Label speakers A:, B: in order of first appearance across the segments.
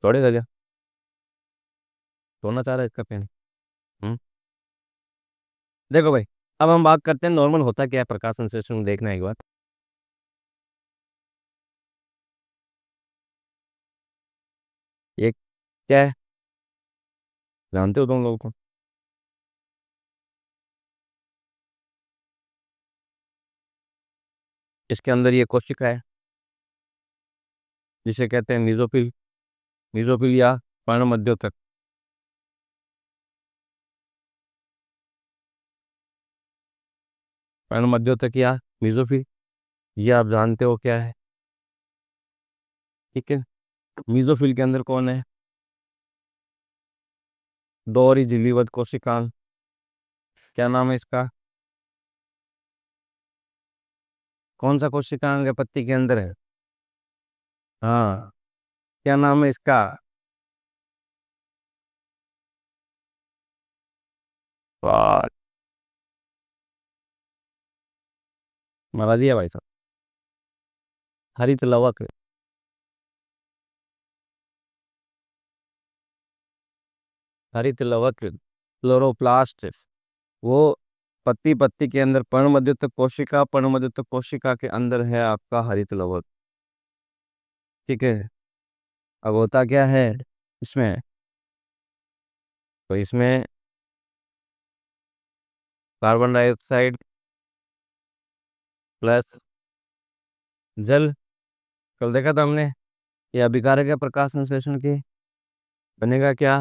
A: तोड़ेगा क्या? तोड़ना चाह रहा है इसका पेन? हम्म। देखो भाई, अब हम बात करते हैं नॉर्मल होता क्या है प्रकाश संश्लेषण, देखना एक बार। ये क्या है? जानते हो तुम लोग को? इसके अंदर ये कोशिका है जिसे कहते हैं मीजोफिल। मीजोफिल या पर्णमध्योतक। पर्णमध्योतक या मीजोफिल, ये आप जानते हो क्या है। ठीक है। मीजोफिल के अंदर कौन है? दोहरी झिल्लीबद्ध कोशिकांग। क्या नाम है इसका? कौन सा कोशिकांग है पत्ती के अंदर है? हाँ, क्या नाम है इसका? वाह, मरा दिया भाई साहब। हरित लवक। हरित लवक, क्लोरोप्लास्ट। वो पत्ती, पत्ती के अंदर पर्णमध्य कोशिका, पर्णमध्य कोशिका के अंदर है आपका हरित लवक। ठीक है। अब होता क्या है इसमें? तो इसमें कार्बन डाइऑक्साइड प्लस जल, कल देखा था हमने। ये अभिकारक है प्रकाश संश्लेषण के। बनेगा क्या?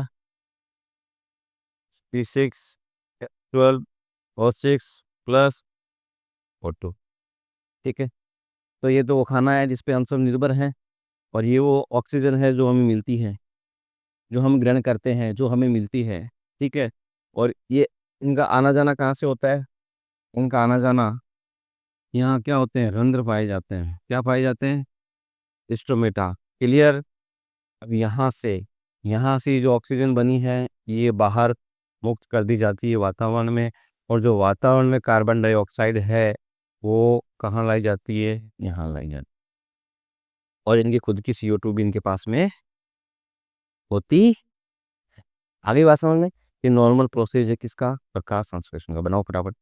A: P6 12O6 plus O2। ठीक है। तो ये तो वो खाना है जिस पे हम सब निर्भर हैं, और ये वो ऑक्सीजन है जो हमें मिलती है, जो हम ग्रहण करते हैं, जो हमें मिलती है। ठीक है। और ये, इनका आना जाना कहाँ से होता है? इनका आना जाना, यहाँ क्या होते हैं, रंध्र पाए जाते हैं। क्या पाए जाते हैं? स्टोमेटा। क्लियर। अब यहाँ से जो ऑक्सीजन बनी है ये बाहर मुक्त कर दी जाती है वातावरण में, और जो वातावरण में कार्बन डाइऑक्साइड है वो कहाँ लाई जाती है? यहाँ लाई जाती है। और इनकी खुद की CO2 भी इनके पास में होती। आगे बात समझ में? ये नॉर्मल प्रोसेस है किसका? प्रकाश संश्लेषण का। बनाओ फटाफट।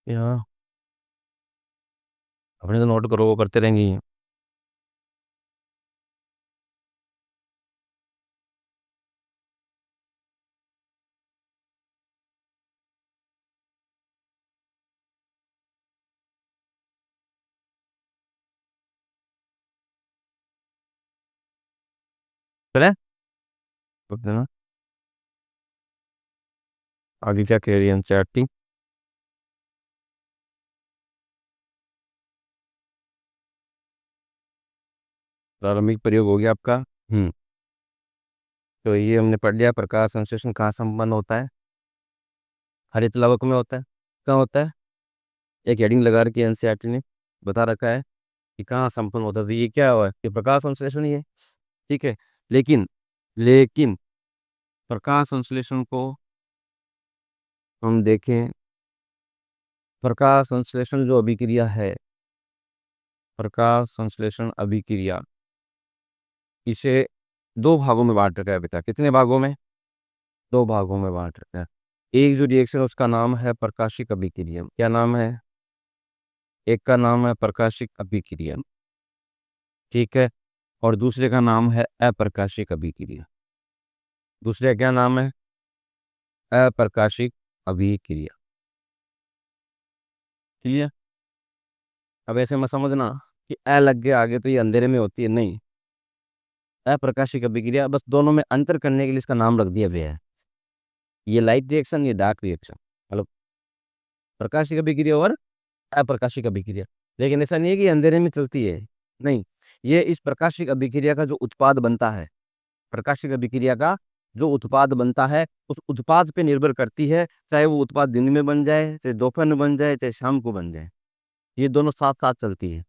A: यहाँ अपने तो नोट करो, वो करते रहेंगे। चले पक देना। आगे क्या कह रही है एनसीईआरटी? प्रारंभिक प्रयोग हो गया आपका। हम्म। तो ये हमने पढ़ लिया प्रकाश संश्लेषण कहाँ संपन्न होता है। हरित लवक में होता है। कहाँ होता है? एक हेडिंग लगा रखी है एनसीईआरटी ने, बता रखा है कि कहाँ संपन्न होता है। तो ये क्या हुआ? ये प्रकाश संश्लेषण ही है। ठीक है। लेकिन लेकिन प्रकाश संश्लेषण को हम देखें, प्रकाश संश्लेषण जो अभिक्रिया है, प्रकाश संश्लेषण अभिक्रिया, इसे दो भागों में बांट रखा है बेटा। कितने भागों में? दो भागों में बांट रखा है। एक जो रिएक्शन उसका नाम है प्रकाशिक अभिक्रिया। क्या नाम है? एक का नाम है प्रकाशिक अभिक्रिया, ठीक है, और दूसरे का नाम है अप्रकाशिक अभिक्रिया। दूसरे का क्या नाम है? अप्रकाशिक अभिक्रिया। क्लियर? अब ऐसे में समझना कि अ लग गया आगे तो ये अंधेरे में होती है, नहीं। अप्रकाशिक अभिक्रिया, बस दोनों में अंतर करने के लिए इसका नाम रख दिया गया है। ये लाइट रिएक्शन, ये डार्क रिएक्शन, मतलब प्रकाशिक अभिक्रिया और अप्रकाशिक अभिक्रिया। लेकिन ऐसा नहीं है कि अंधेरे में चलती है, नहीं। ये इस प्रकाशिक अभिक्रिया का जो उत्पाद बनता है, प्रकाशिक अभिक्रिया का जो उत्पाद बनता है, उस उत्पाद पे निर्भर करती है, चाहे वो उत्पाद दिन में बन जाए, चाहे दोपहर में बन जाए, चाहे शाम को बन जाए, ये दोनों साथ साथ चलती है।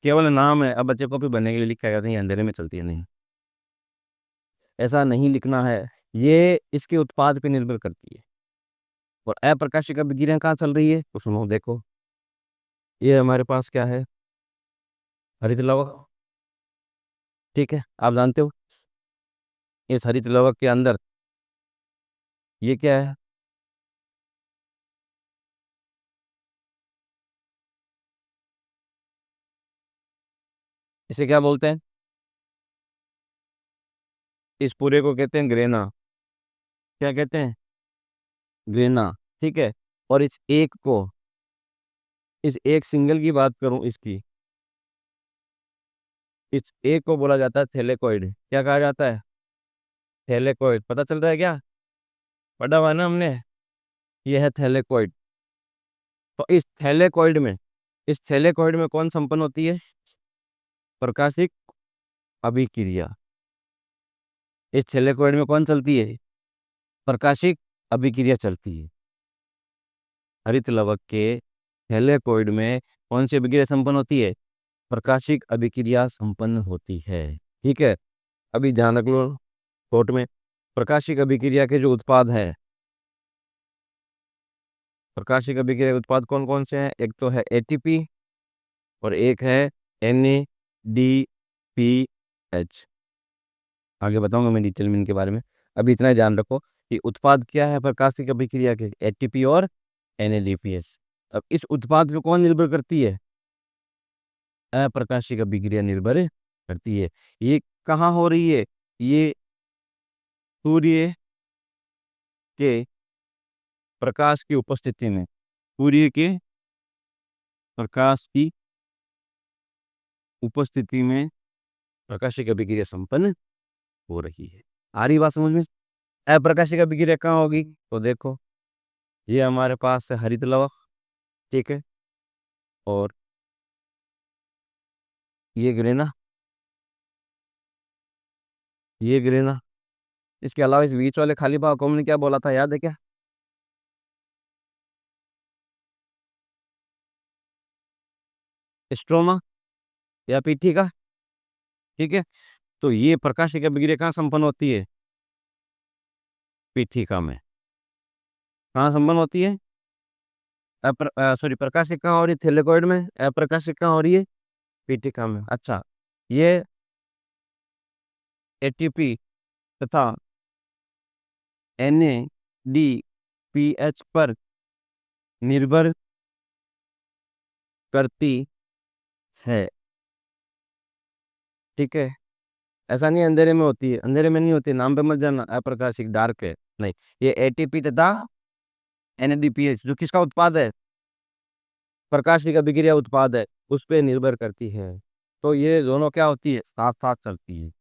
A: केवल नाम है, अब बच्चे कॉपी बनने के लिए लिखा जाता है अंधेरे में चलती है, नहीं, ऐसा नहीं लिखना है। ये इसके उत्पाद पे निर्भर करती है। और अप्रकाशिक अभिक्रिया कहाँ चल रही है तो सुनो, देखो, ये हमारे पास क्या है? हरित लवक, ठीक है, आप जानते हो। इस हरित लवक के अंदर ये क्या है? इसे क्या बोलते हैं? इस पूरे को कहते हैं ग्रेना। क्या कहते हैं? ग्रेना, ठीक है। और इस एक को, इस एक सिंगल की बात करूं इसकी, इस एक को बोला जाता है थैलेकॉइड। क्या कहा जाता है? थैलेकॉइड। पता चल रहा है क्या? पढ़ा हुआ है ना हमने? यह है थैलेकॉइड। तो इस थैलेकॉइड में कौन संपन्न होती है? प्रकाशिक अभिक्रिया। इस थैलेकॉइड में कौन चलती है? प्रकाशिक अभिक्रिया चलती है। हरित लवक के थैलेकॉइड में कौन सी अभिक्रिया संपन्न होती है? प्रकाशिक अभिक्रिया संपन्न होती है, ठीक है। अभी ध्यान रख लो कोट में, प्रकाशिक अभिक्रिया के जो उत्पाद है, प्रकाशिक अभिक्रिया के उत्पाद कौन कौन से हैं? एक तो है एटीपी और एक है NADPH। आगे बताऊंगा मैं डिटेल में इनके बारे में, अभी इतना ही ध्यान रखो कि उत्पाद क्या है प्रकाशिक अभिक्रिया के? एटीपी और NADPH। अब इस उत्पाद पे कौन निर्भर करती है? अप्रकाशिक अभिक्रिया निर्भर करती है। ये कहाँ हो रही है? ये सूर्य के प्रकाश की उपस्थिति में, सूर्य के प्रकाश की उपस्थिति में प्रकाशिक अभिक्रिया संपन्न हो रही है। आ रही बात समझ में? अप्रकाशिक अभिक्रिया कहाँ होगी तो देखो, ये हमारे पास है हरित लवक, ठीक है, और ये ग्रेना, ये ग्रेना। इसके अलावा इस बीच वाले खाली भाग को हमने क्या बोला था, याद है क्या? स्ट्रोमा या पीठिका, ठीक है। तो ये प्रकाशिक अभिक्रिया कहाँ संपन्न होती है? पीठिका में। कहाँ संपन्न होती है? सॉरी, प्रकाशिक कहाँ हो रही है? थैलेकॉइड में। अप्रकाशिक कहाँ हो रही है? पीठिका में। अच्छा, ये एटीपी तथा NADPH पर निर्भर करती है, ठीक है। ऐसा नहीं अंधेरे में होती है, अंधेरे में नहीं होती, नाम पे मत जाना अप्रकाशिक डार्क है, नहीं। ये एटीपी तथा NADPH जो किसका उत्पाद है? प्रकाशिक अभिक्रिया उत्पाद है, उस पे निर्भर करती है। तो ये दोनों क्या होती है? साथ साथ चलती है।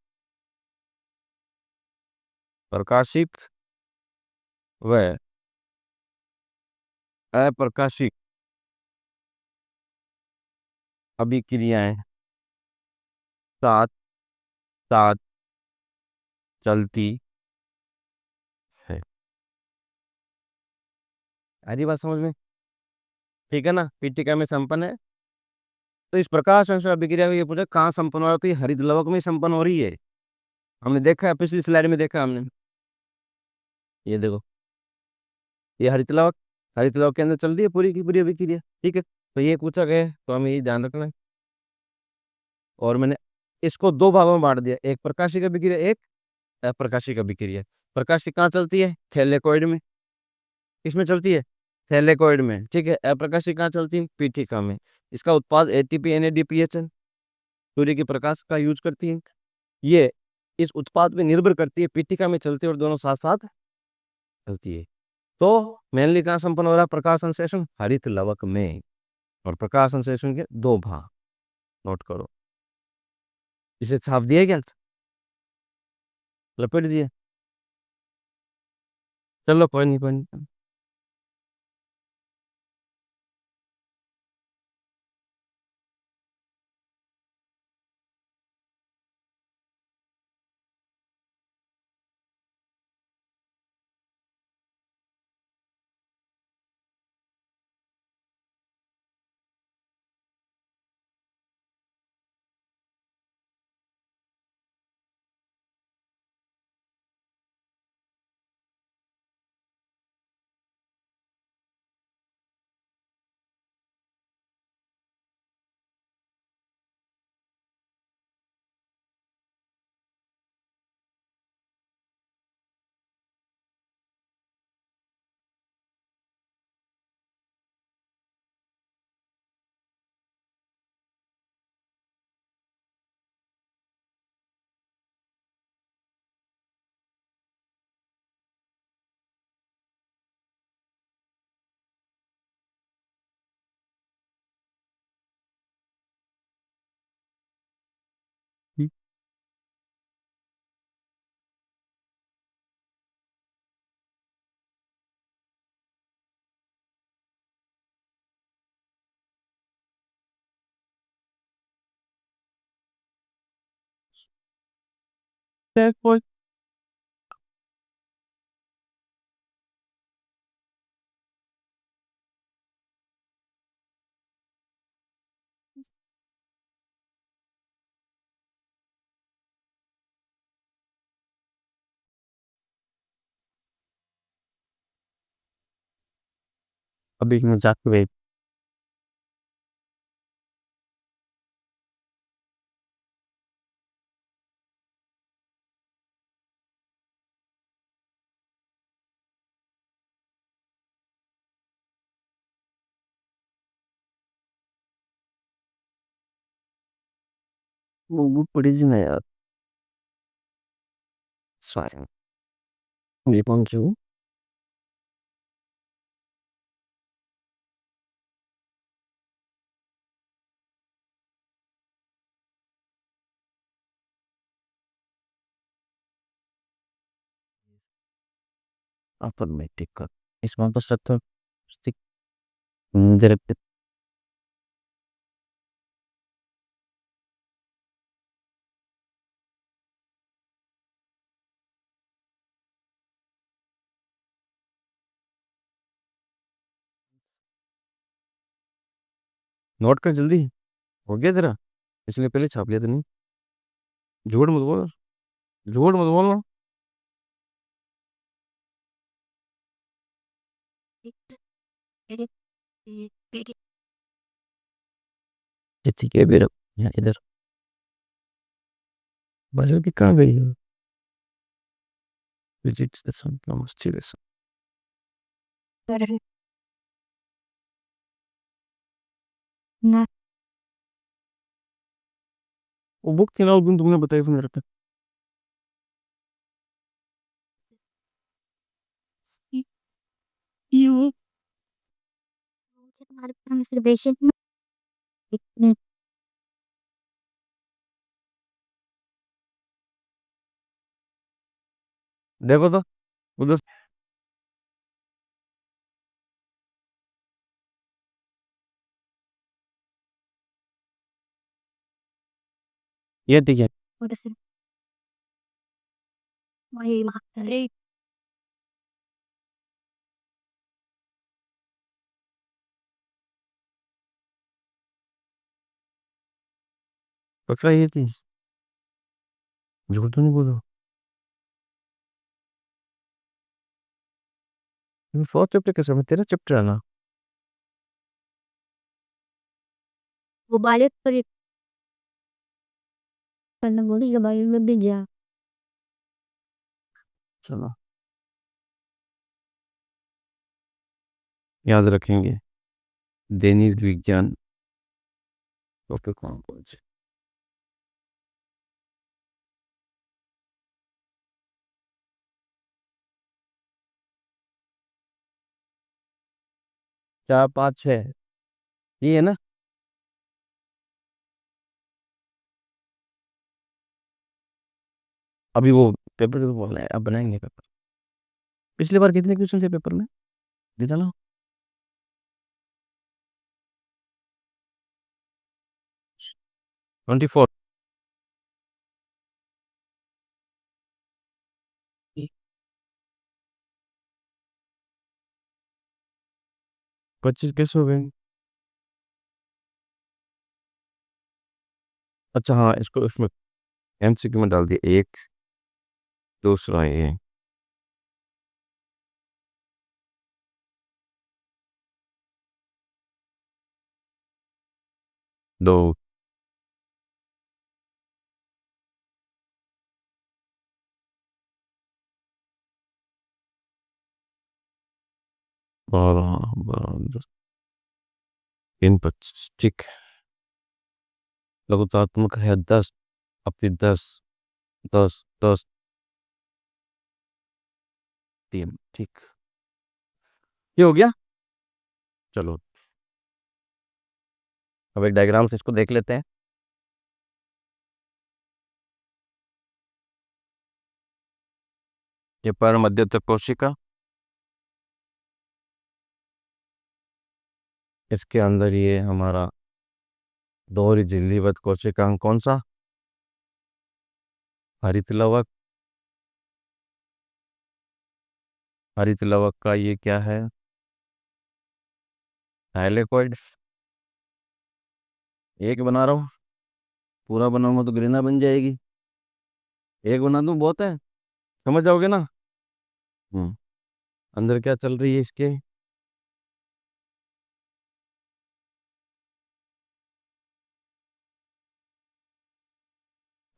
A: प्रकाशिक व अप्रकाशिक अभिक्रियाएं साथ साथ चलती है। आधी बात समझ में? ठीक है ना? पीटिका में संपन्न है। तो इस प्रकाश संश्लेषण अभिक्रिया में ये पूछा कहाँ संपन्न हो रही है? तो ये हरित लवक में संपन्न हो रही है। हमने देखा है, पिछली स्लाइड में देखा हमने। ये देखो, ये हरितलावक, हरितलावक के अंदर चल रही है पूरी की पूरी अभिक्रिया, ठीक है। तो ये पूछा गया है, तो हमें ये ध्यान रखना है। और मैंने इसको दो भागों में बांट दिया, एक प्रकाशिक अभिक्रिया, एक अप्रकाशिक अभिक्रिया। प्रकाशिक कहाँ चलती है? थैलेकोइड में। किसमें चलती है? थैलेकोइड में, ठीक है। अप्रकाशिक कहाँ चलती है? पीठिका में। इसका उत्पाद एटीपी एनएडीपीएच है, सूर्य के प्रकाश का यूज करती है। ये इस उत्पाद पे निर्भर करती है, पीठिका में चलती है और दोनों साथ साथ चलती है। तो मेनली कहाँ संपन्न हो रहा है प्रकाश संश्लेषण? हरित लवक में। और प्रकाश संश्लेषण के दो भाग, नोट करो। इसे छाप दिया क्या? लपेट दिया? चलो कोई नहीं, कोई नहीं। कोई अभी मजाक में। वो बुक पढ़ी थी ना यार, सॉरी। ये कौन सी हूँ? अपन में टिक कर इस बात पर सत्तर दरख्त। नोट कर जल्दी, हो गया तेरा? इसलिए पहले छाप लिया तूने। झूठ मत बोल, झूठ मत बोलना। ये ठीक है मेरा, यहाँ इधर बाजू की कहाँ गई है? विजिट द सन नमस्ते वैसा। ना, वो बुक थी ना उस दिन तुमने बताई थी मेरे को। यू तुम्हारे कंसिडरेशन में। देखो तो उधर, ये देखिए। और फिर वही अरे पक्का ये थी, झूठ तो नहीं बोलो। फोर्थ चैप्टर कैसे में, तेरा चैप्टर है ना।
B: वो बालक पर करना बोली के बारे में भी जा।
A: चलो याद रखेंगे, दैनिक विज्ञान टॉपिक कौन कौन से। 4 5 6 ये है ना। अभी वो पेपर तो बोल रहे हैं, अब बनाएंगे पेपर। पिछली बार कितने क्वेश्चन थे पेपर में, निकालो। 24। 25 कैसे हो गए। अच्छा हाँ, इसको उसमें एमसीक्यू में डाल दिया एक। दूसरा ये 2। 12 12 3 25 ठीक। लघुतात्मक है 10, अपनी 10 10 10 3 ठीक। ये हो गया। चलो अब एक डायग्राम से इसको देख लेते हैं। ये पर मध्य तक कोशिका, इसके अंदर ये हमारा दोहरी झिल्लीबद्ध कोशिकांग कौन सा, हरित लवक। हरित लवक का ये क्या है, थाइलेकोइड। एक बना रहा हूँ, पूरा बनाऊंगा तो ग्रेना बन जाएगी। एक बना दूं बहुत है, समझ जाओगे ना। हम्म। अंदर क्या चल रही है इसके,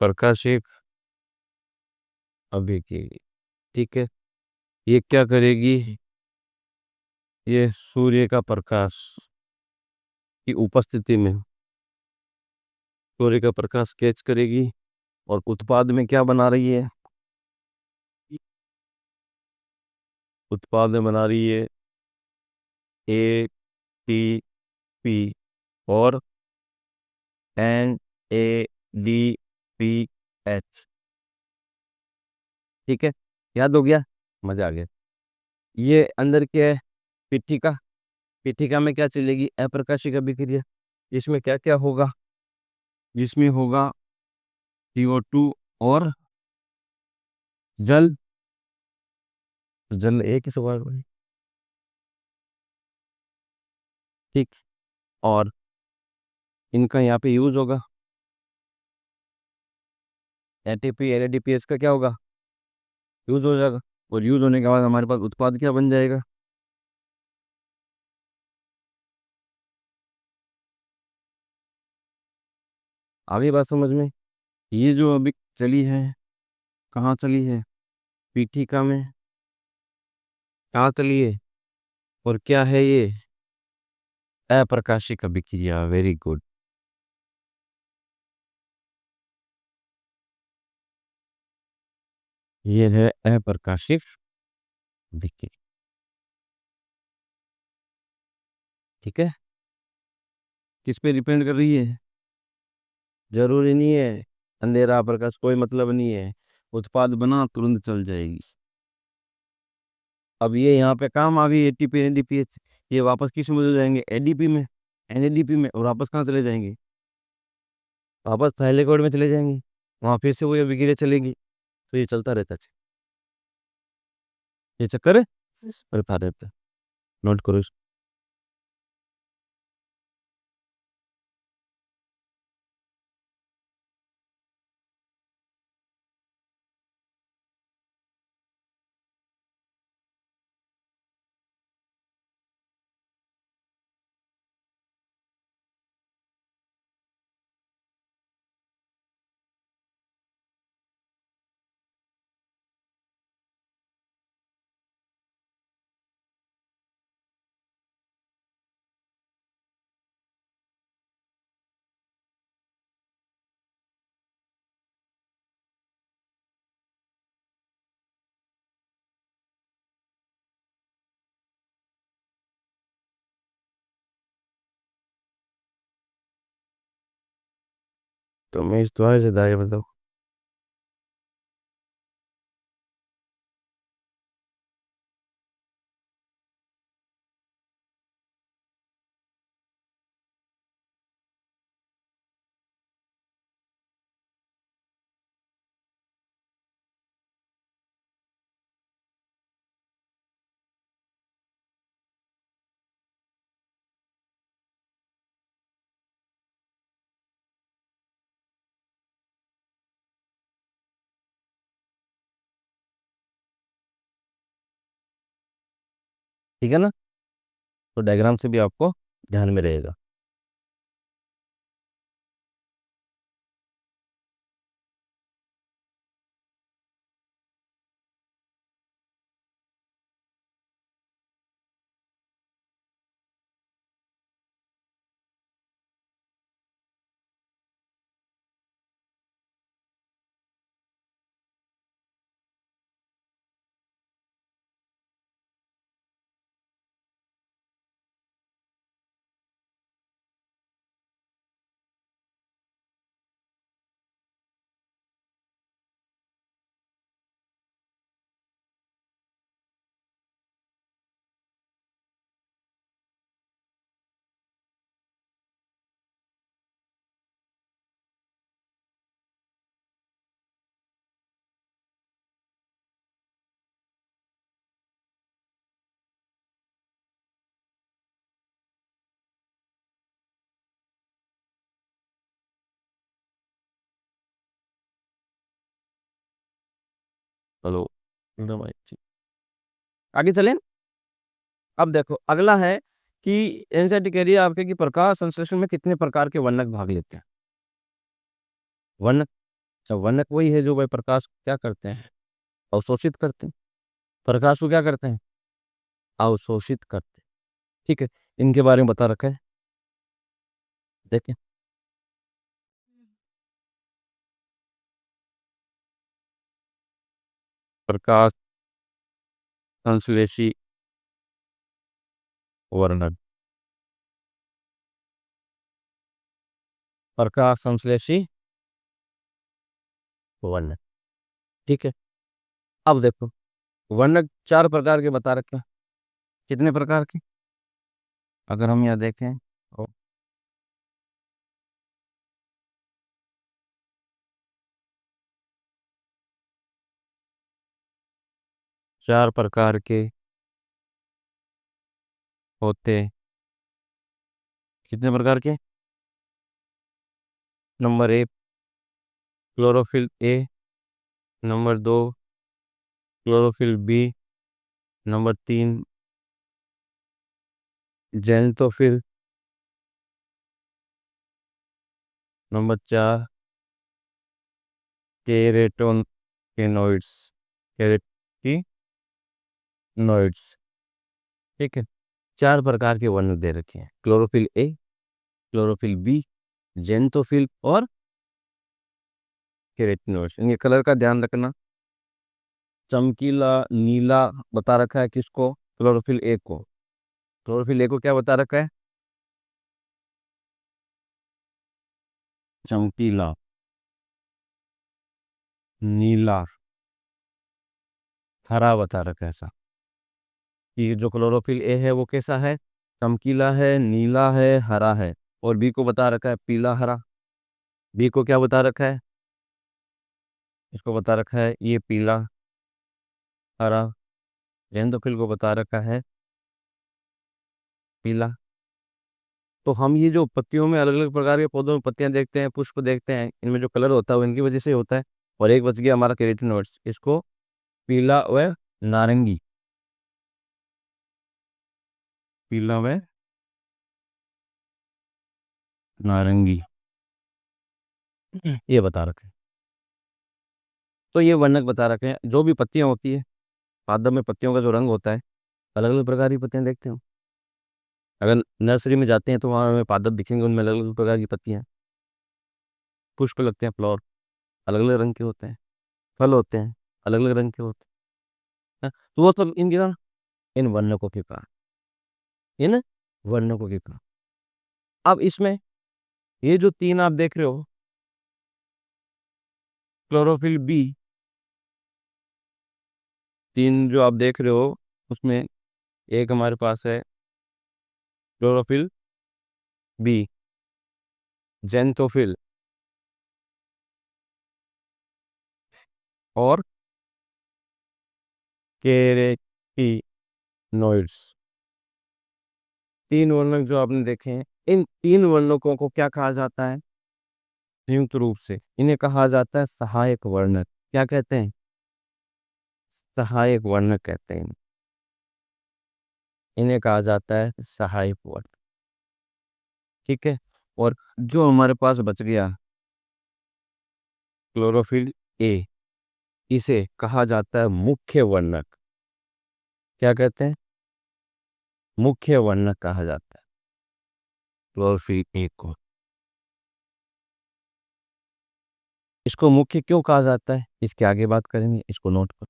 A: प्रकाशिक अभिक्रिया। ठीक है, ये क्या करेगी, ये सूर्य का प्रकाश की उपस्थिति में सूर्य का प्रकाश कैच करेगी और उत्पाद में क्या बना रही है, उत्पाद में बना रही है ATP और NADPH। ठीक है, याद हो गया, मजा आ गया। ये अंदर क्या है, पिट्ठिका। पिट्ठिका में क्या चलेगी, अप्रकाशिक अभिक्रिया। इसमें क्या क्या होगा, जिसमें होगा CO2 और जल। तो जल एक ही सवाल बनी। ठीक, और इनका यहाँ पे यूज होगा, ATP NADPH का क्या होगा, यूज हो जाएगा। और यूज होने के बाद हमारे पास उत्पाद क्या बन जाएगा, आगे बात समझ में। ये जो अभी चली है, कहाँ चली है, पीठिका में। कहाँ चली है और क्या है ये, अप्रकाशिक अभिक्रिया। Very good. ये है अप्रकाशिक अभिक्रिया। ठीक है, किस पे डिपेंड कर रही है, जरूरी नहीं है, अंधेरा प्रकाश कोई मतलब नहीं है, उत्पाद बना तुरंत चल जाएगी। अब ये यहाँ पे काम आ गई ATP NADPH, ये वापस किस में चले जाएंगे, ADP में, NADP में, और वापस कहाँ चले जाएंगे, वापस थाइलेकोइड में चले जाएंगे। वहाँ फिर से वही अभिक्रिया चलेगी, तो ये चलता रहता है। ये चक्कर है, बता रहता है। नोट करो इसको। तो मैं इस द्वार से दाएं बताओ। ठीक है ना? तो डायग्राम से भी आपको ध्यान में रहेगा। चलो एकदम अच्छी। आगे चलें। अब देखो अगला है कि एनसीईआरटी कह रही है आपके कि प्रकाश संश्लेषण में कितने प्रकार के वर्णक भाग लेते हैं। वर्णक, अच्छा वर्णक वही है जो भाई प्रकाश को क्या करते हैं, अवशोषित करते हैं। प्रकाश को क्या करते हैं, अवशोषित करते हैं। ठीक है, इनके बारे में बता रखा है, देखें। प्रकाश संश्लेषी वर्णक, प्रकाश संश्लेषी वर्णक। ठीक है, अब देखो वर्णक चार प्रकार के बता रखे हैं। कितने प्रकार के, अगर हम यहाँ देखें तो 4 प्रकार के होते। कितने प्रकार के, number 1 chlorophyll A, number 2 chlorophyll B, number 3 xanthophyll, number 4 carotenoids, carotenoids. ठीक है, 4 प्रकार के वर्णक दे रखे हैं, chlorophyll A, chlorophyll B, xanthophyll और केरेटिनोइड्स। इनके कलर का ध्यान रखना, चमकीला नीला बता रखा है किसको, क्लोरोफिल ए को। क्लोरोफिल ए को क्या बता रखा है, चमकीला नीला हरा बता रखा है ऐसा, कि जो क्लोरोफिल ए है वो कैसा है, चमकीला है, नीला है, हरा है। और बी को बता रखा है पीला हरा। बी को क्या बता रखा है, इसको बता रखा है ये पीला हरा। जेंदोफिल को बता रखा है पीला। तो हम ये जो पत्तियों में अलग अलग प्रकार के पौधों में पत्तियां देखते हैं, पुष्प देखते हैं, इनमें जो कलर होता है वो इनकी वजह से होता है। और एक बच गया हमारा केराटिनोइड्स, इसको पीला व नारंगी, पीला व नारंगी ये बता रखे हैं। तो ये वर्णक बता रखे हैं, जो भी पत्तियां होती है, पादप में पत्तियों का जो रंग होता है, अलग अलग प्रकार की पत्तियां देखते हो। अगर नर्सरी में जाते हैं तो वहाँ हमें पादप दिखेंगे, उनमें अलग अलग प्रकार की पत्तियां, पुष्प लगते हैं, फ्लावर अलग अलग रंग के होते हैं, फल होते हैं अलग अलग रंग के होते हैं। तो वो सब इन गिरा, इन वर्णकों के कारण, इन वर्णकों के कारण। अब इसमें ये जो तीन आप देख रहे हो, क्लोरोफिल बी, तीन जो आप देख रहे हो उसमें एक हमारे पास है क्लोरोफिल बी, जेंथोफिल और केरेटिनोइड्स। तीन वर्णक जो आपने देखे हैं, इन तीन वर्णकों को क्या कहा जाता है? संयुक्त रूप से इन्हें कहा जाता है सहायक वर्णक। क्या कहते हैं? सहायक वर्णक कहते हैं। इन्हें कहा जाता है सहायक वर्णक। ठीक है। और जो हमारे पास बच गया क्लोरोफिल ए, इसे कहा जाता है मुख्य वर्णक। क्या कहते हैं? मुख्य वर्णक कहा जाता है क्लोरोफिल ए को। इसको मुख्य क्यों कहा जाता है, इसके आगे बात करेंगे, इसको नोट कर।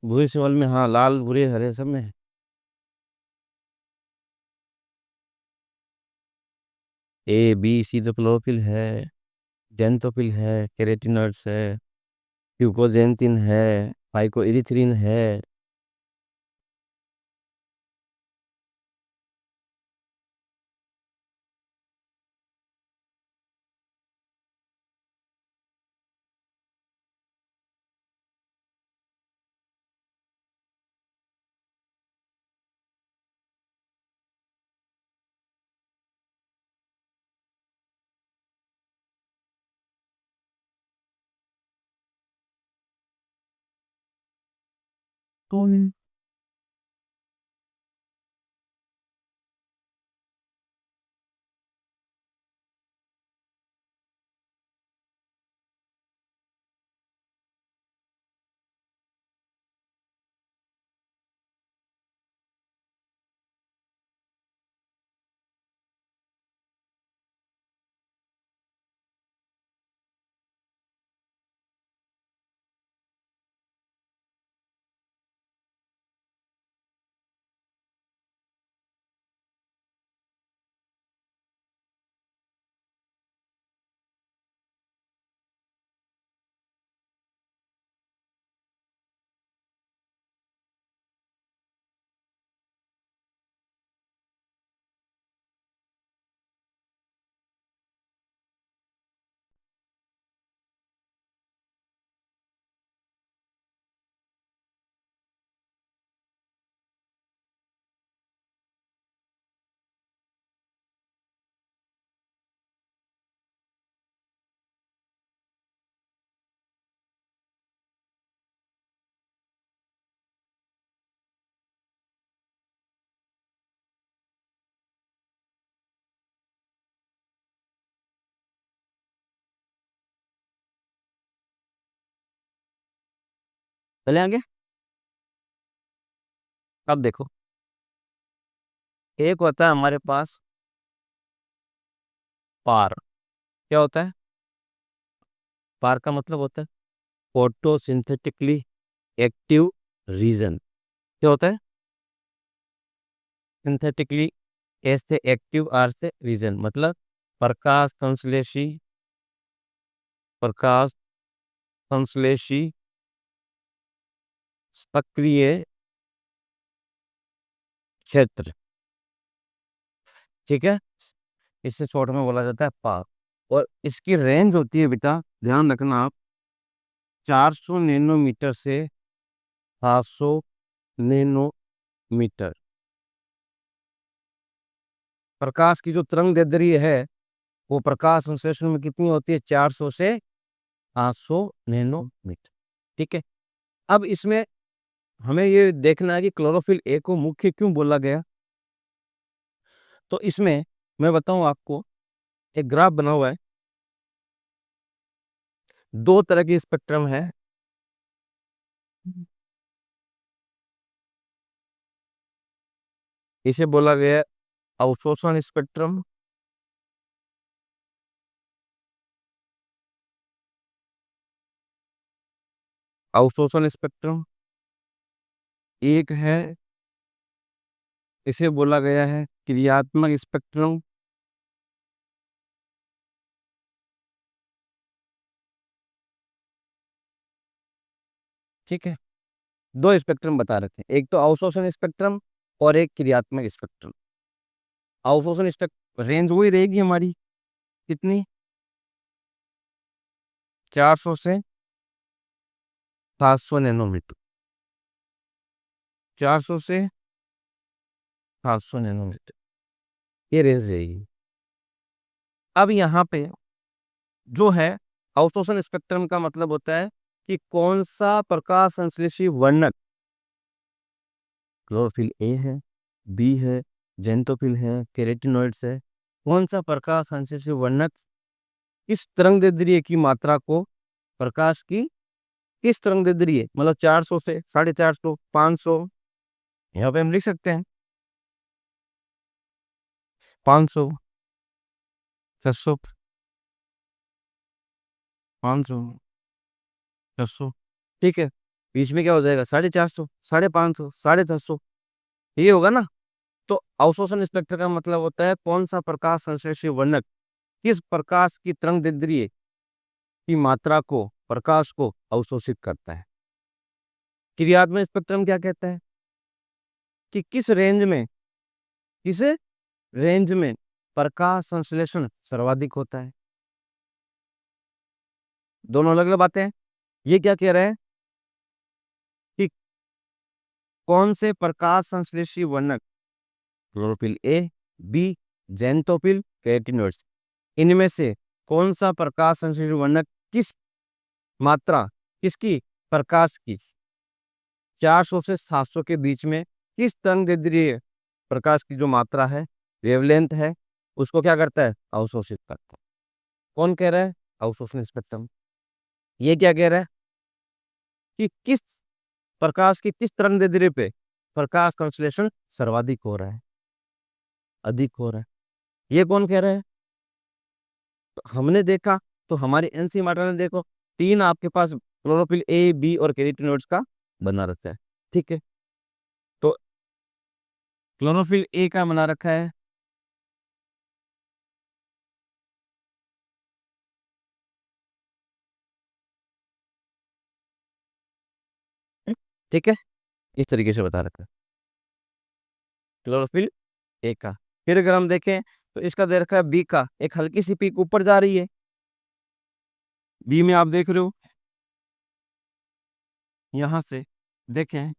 A: भूरे चावल में, हाँ, लाल भूरे हरे सब में है। ए बी सी तो क्लोरोफिल है, जेंथोफिल है, केराटिनॉइड्स है, फ्यूकोजेंटिन है, फाइकोइरिथ्रिन है। कौन? चले आगे। अब देखो, एक होता है हमारे पास पार। क्या होता है? पार का मतलब होता है फोटोसिंथेटिकली एक्टिव रीजन। क्या होता है? सिंथेटिकली, एस से एक्टिव, आर से रीजन, मतलब प्रकाश संश्लेषी, प्रकाश संश्लेषी सक्रिय क्षेत्र। ठीक है। इससे शॉर्ट में बोला जाता है पार। और इसकी रेंज होती है बेटा, ध्यान रखना आप, 400 नैनोमीटर से 700 नैनोमीटर। प्रकाश की जो तरंग दैर्ध्य है वो प्रकाश संश्लेषण में कितनी होती है? 400 से 800 नैनोमीटर। ठीक है। अब इसमें हमें ये देखना है कि क्लोरोफिल ए को मुख्य क्यों बोला गया। तो इसमें मैं बताऊं आपको, एक ग्राफ बना हुआ है। दो तरह की स्पेक्ट्रम है। इसे बोला गया अवशोषण स्पेक्ट्रम, अवशोषण स्पेक्ट्रम। एक है, इसे बोला गया है क्रियात्मक स्पेक्ट्रम। ठीक है, दो स्पेक्ट्रम बता रखे हैं, एक तो अवशोषण स्पेक्ट्रम और एक क्रियात्मक स्पेक्ट्रम। अवशोषण स्पेक्ट्रम रेंज वही रहेगी हमारी, कितनी, 400 से 700 नैनोमीटर, 400 से 700 नैनोमीटर, ये रेंज रहेगी। अब यहाँ पे जो है अवशोषण स्पेक्ट्रम का मतलब होता है कि कौन सा प्रकाश संश्लेषी वर्णक क्लोरोफिल ए है, बी है, जेंटोफिल है, केराटिनॉइड्स है, कौन सा प्रकाश संश्लेषी वर्णक किस तरंगदैर्ध्य की मात्रा को, प्रकाश की किस तरंगदैर्ध्य, मतलब 400 से 450, 500, यहाँ पे हम लिख सकते हैं 500, 600, 500, 600, ठीक है। बीच में क्या हो जाएगा, 450, 550, 650, ये होगा ना। तो अवशोषण स्पेक्ट्रम का मतलब होता है कौन सा प्रकाश संश्लेषी वर्णक किस प्रकाश की तरंगदैर्ध्य की मात्रा को, प्रकाश को अवशोषित करता है। क्रियात्मक स्पेक्ट्रम क्या कहता है कि किस रेंज में, किस रेंज में प्रकाश संश्लेषण सर्वाधिक होता है। दोनों अलग अलग बातें हैं। ये क्या कह रहे हैं कि कौन से प्रकाश संश्लेषी वर्णक, क्लोरोफिल ए, बी, जेंटोफिल, कैरोटीनॉइड्स, इनमें से कौन सा प्रकाश संश्लेषी वर्णक किस मात्रा, किसकी, प्रकाश की 400 से 700 के बीच में किस तरंगदैर्ध्य प्रकाश की जो मात्रा है, वेवलेंथ है, उसको क्या करता है, अवशोषित करता है। कौन कह रहा है, अवशोषण स्पेक्ट्रम। ये क्या कह रहा है कि किस प्रकाश की किस तरंगदैर्ध्य पे प्रकाश संश्लेषण सर्वाधिक हो रहा है, अधिक हो रहा है। ये कौन कह रहा है, तो हमने देखा, तो हमारी एनसीईआरटी ने देखो, तीन आपके पास क्लोरोफिल ए, बी और कैरोटीनॉइड्स का बना रखा है। ठीक है, तो क्लोरोफिल ए का बना रखा है, ठीक है, इस तरीके से बता रखा है क्लोरोफिल ए का। फिर अगर हम देखें तो इसका दे रखा है बी का, एक हल्की सी पीक ऊपर जा रही है, बी में आप देख रहे हो, यहां से देखें,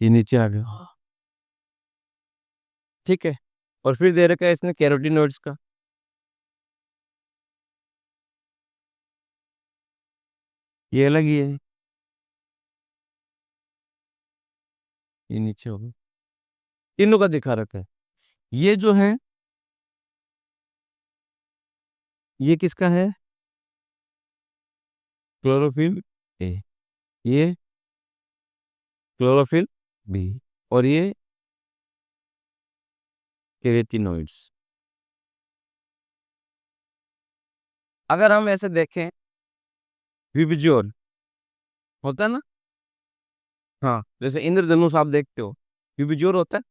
A: ये नीचे आ गया, ठीक है। और फिर दे रखा है इसने कैरोटीनॉइड्स का, ये अलग ही है, ये नीचे होगा, तीनों का दिखा रखा है। ये जो है, ये किसका है, क्लोरोफिल ए, ये क्लोरोफिल बी, और ये केराटिनॉइड्स। अगर हम ऐसे देखें, विबज्योर होता है ना, हाँ, जैसे इंद्रधनुष आप देखते हो, विबज्योर होता है,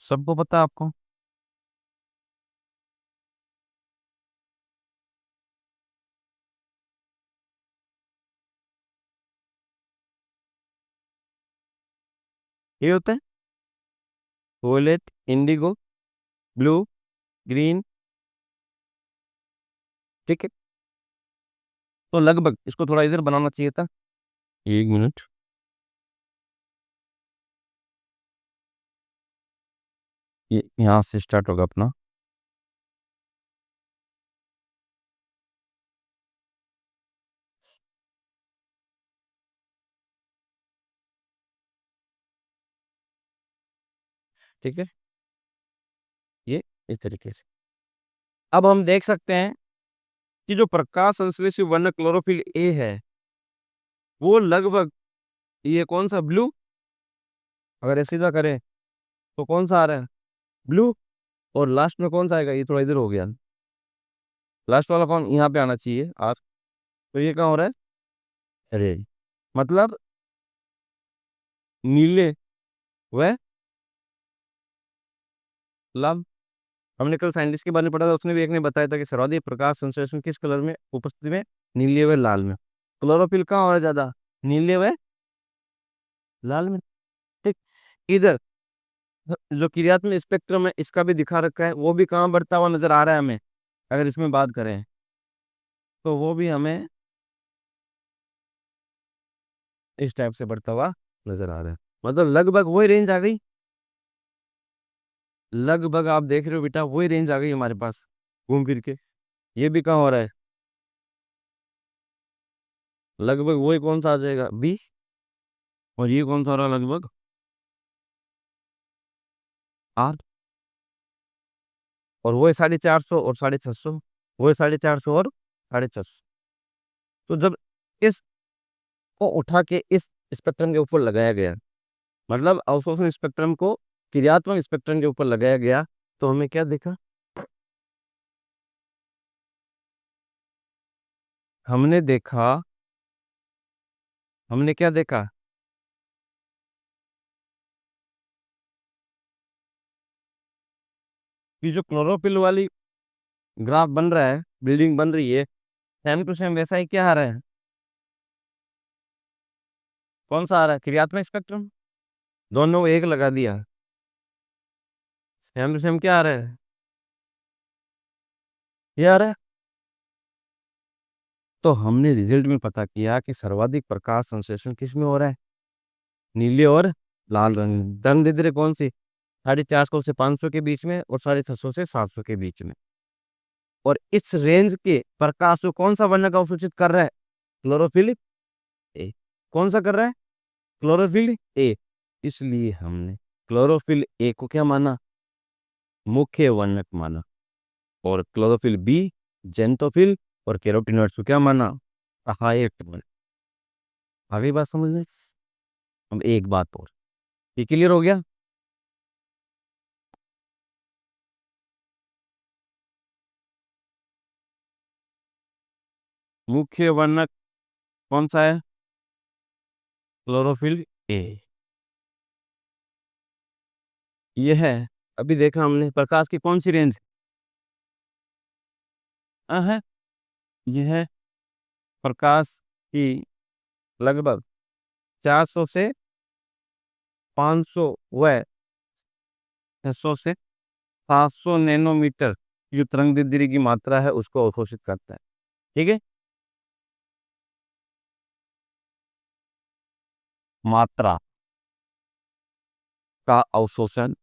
A: सबको पता है आपको, ये होता है वोलेट, इंडिगो, ब्लू, ग्रीन, ठीक है। तो लगभग इसको थोड़ा इधर बनाना चाहिए था, एक मिनट, ये यहाँ से स्टार्ट होगा अपना, ठीक है, ये इस तरीके से। अब हम देख सकते हैं कि जो प्रकाश संश्लेषी वर्ण क्लोरोफिल ए है वो लगभग, ये कौन सा, ब्लू, अगर ये सीधा करें तो कौन सा आ रहा है, ब्लू, और लास्ट में कौन सा आएगा, ये थोड़ा इधर हो गया, लास्ट वाला कौन यहाँ पे आना चाहिए, आर, तो ये कहाँ हो रहा है, रेड, मतलब नीले व लाल। हमने कल साइंटिस्ट के बारे में पढ़ा था, उसने भी एक ने बताया था कि सर्वाधिक प्रकाश संश्लेषण किस कलर में उपस्थिति में, नीले व लाल में। क्लोरोफिल कहाँ हो रहा है ज्यादा, नीले व लाल में। ठीक, इधर जो क्रियात्मक स्पेक्ट्रम है इसका भी दिखा रखा है, वो भी कहाँ बढ़ता हुआ नजर आ रहा है हमें, अगर इसमें बात करें तो वो भी हमें इस टाइप से बढ़ता हुआ नजर आ रहा है। मतलब लगभग वही रेंज आ गई, लगभग आप देख रहे हो बेटा वही रेंज आ गई हमारे पास घूम फिर के। ये भी कहाँ हो रहा है, लगभग वही कौन सा आ जाएगा, बी, और ये कौन सा हो रहा है लगभग, आर, और वही 450 और 650, वही 450 और 650। तो जब इस को उठा के इस स्पेक्ट्रम के ऊपर लगाया गया, मतलब अवशोषण स्पेक्ट्रम को क्रियात्मक स्पेक्ट्रम के ऊपर लगाया गया, तो हमें क्या देखा, हमने देखा, हमने क्या देखा, कि जो क्लोरोफिल वाली ग्राफ बन रहा है, बिल्डिंग बन रही है, सेम टू सेम वैसा ही क्या आ रहा है, कौन सा आ रहा है, क्रियात्मक स्पेक्ट्रम, दोनों को एक लगा दिया, सेम टू सेम क्या आ रहा है, ये आ रहा है। तो हमने रिजल्ट में पता किया कि सर्वाधिक प्रकाश संश्लेषण किस में हो रहा है, नीले और लाल रंग में। दर दे दे कौन सी, 450 से 500 के बीच में, और 650 से 700 के बीच में। और इस रेंज के प्रकाश को कौन सा वर्णक अवशोषित कर रहा है, क्लोरोफिल ए। कौन सा कर रहा है, क्लोरोफिल ए। इसलिए हमने क्लोरोफिल ए को क्या माना, मुख्य वर्णक माना, और क्लोरोफिल बी, जेंटोफिल और कैरोटीनॉइड्स को क्या माना, सहायक वर्णक। आगे बात समझ में। अब एक बात और, ये क्लियर हो गया। मुख्य वर्णक कौन सा है, क्लोरोफिल ए, ये है। अभी देखा हमने प्रकाश की कौन सी रेंज है, ये है प्रकाश की लगभग 400 से 500 व 600 से 700 नैनोमीटर की जो तरंग दैर्ध्य की मात्रा है उसको अवशोषित करता है। ठीक है, मात्रा का अवशोषण,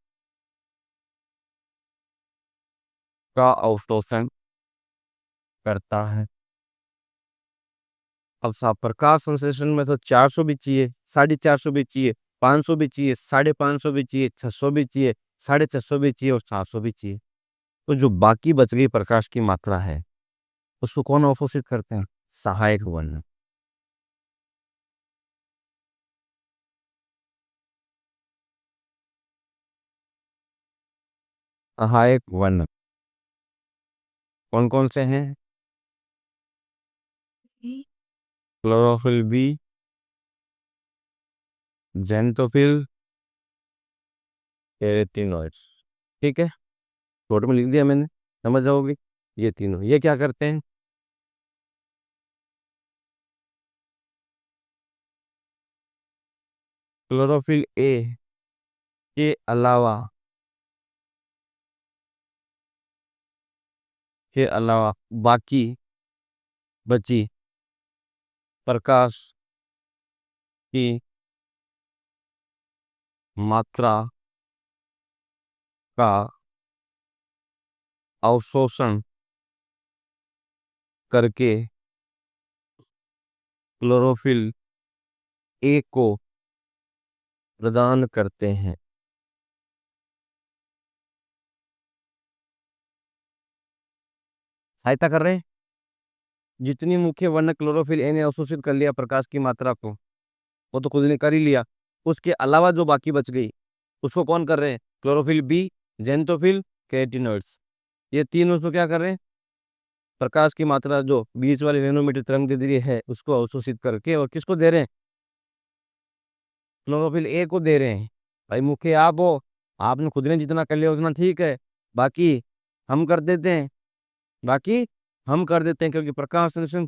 A: का अवशोषण करता है। अब साहब प्रकाश संश्लेषण में तो 400 भी चाहिए, 450 भी चाहिए, 500 भी चाहिए, 550 भी चाहिए, 600 भी चाहिए, 650 भी चाहिए और 700 भी चाहिए। तो जो बाकी बच गई प्रकाश की मात्रा है उसको कौन अवशोषित करते हैं, सहायक वर्ण। सहायक वर्ण कौन कौन से हैं, क्लोरोफिल बी, जेंटोफिल, कैरोटीनॉइड्स। ठीक है, शॉर्ट में लिख दिया मैंने, समझ जाओगे। ये तीनों ये क्या करते हैं, क्लोरोफिल ए के अलावा, बाकी बची प्रकाश की मात्रा का अवशोषण करके क्लोरोफिल ए को प्रदान करते हैं। सहायता कर रहे हैं। जितनी मुख्य वर्णक क्लोरोफिल ए ने अवशोषित कर लिया प्रकाश की मात्रा को, वो तो खुद ने कर ही लिया। उसके अलावा जो बाकी बच गई उसको कौन कर रहे हैं? क्लोरोफिल बी, जेंथोफिल, कैरोटीनॉइड्स, ये तीन उसको क्या कर रहे हैं? प्रकाश की मात्रा जो बीच वाली नैनोमीटर तरंग दैर्ध्य है उसको अवशोषित करके और किसको दे रहे हैं? क्लोरोफिल ए को दे रहे हैं। भाई मुख्य आप हो, आपने खुद ने जितना कर लिया उतना ठीक है, बाकी हम कर देते हैं। बाकी हम कर देते हैं क्योंकि प्रकाश संश्लेषण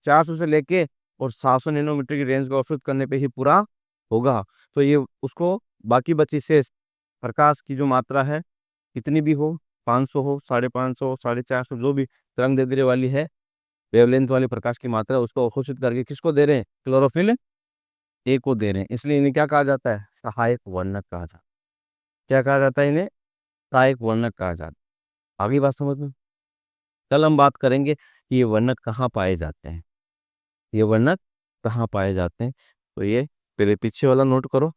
A: 400 से लेके और 700 नैनोमीटर की रेंज को अवशोषित करने पे ही पूरा होगा। तो ये उसको बाकी बची शेष प्रकाश की जो मात्रा है कितनी भी हो, 500 हो, 550, 450, जो भी तरंग दैर्ध्य वाली है, वेवलेंथ वाली प्रकाश की मात्रा, उसको अवशोषित करके किसको दे रहे हैं? क्लोरोफिल ए को दे रहे हैं। इसलिए इन्हें क्या कहा जाता है? सहायक वर्णक कहा जाता है। क्या कहा जाता है इन्हें? सहायक वर्णक कहा जाता है। आगे बात समझ में? कल हम बात करेंगे कि ये वर्णक कहाँ पाए जाते हैं, ये वर्णक कहाँ पाए जाते हैं। तो ये पहले पीछे वाला नोट करो,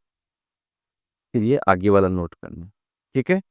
A: फिर ये आगे वाला नोट करना। ठीक है।